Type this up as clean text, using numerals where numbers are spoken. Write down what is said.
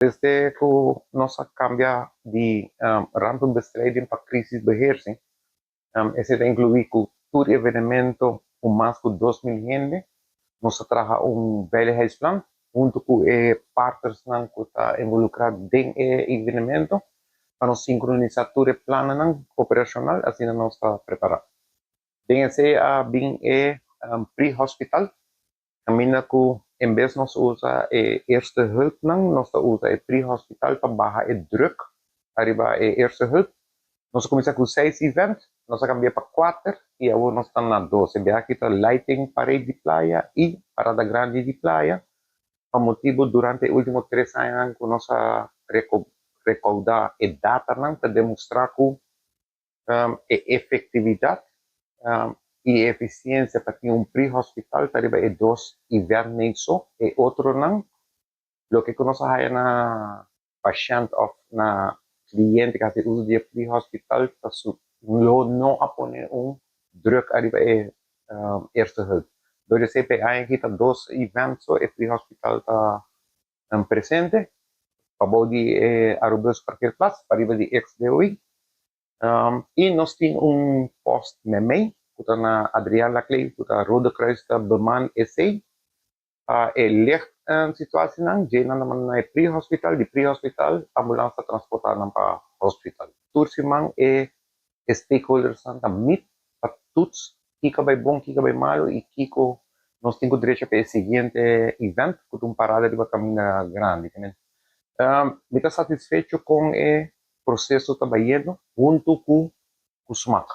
Desde que nós cambia de rampenbestrijding para crisisbeheersing, esse inclui cultura evenemento com mais de 2.000 gente, nós trabalhamos veiligheidsplan, junto com partners que estão involucrados em evenemento, para nós sincronizar todo o plano operacional, assim nós estamos preparados. Tem esse bem pre-hospital, caminha com, em vez de nós usar eerstehulp, nós usamos pre-hospital para baixar druk, arriba eerstehulp. Nós começamos com 6 eventos, nós cambiamos para 4 e agora nós estamos na 12. Aqui está lighting parede de praia e parada grande de praia. Por motivo, durante os últimos 3 anos, nós recaudar data para demonstrar que efetividade e eficiência para ter pre-hospital, arriba 2 eventos só, e outro não. O que nós fazemos na paciente ou na cliente que faz uso de pre-hospital, não apone druk arriba eerstehulp. Door de CPA kita 2 eventos e pre-hospital está presente. Para de aerobus parkeerplaats, para de ex-DOI. E nós temos post meme, que na Adriana Clay, que na Rode Kruis beman essay. Licht situatie nang, jena naman na pre-hospital, di pre-hospital, ambulância transportar para hospital. Tursimang stakeholders na meet, para todos, kika vai bom, kika vai malo, e kiko, nós temos direito para o seguinte evento, com parada de caminho grande. Me está satisfeito com o processo trabalhando junto com o SMAC.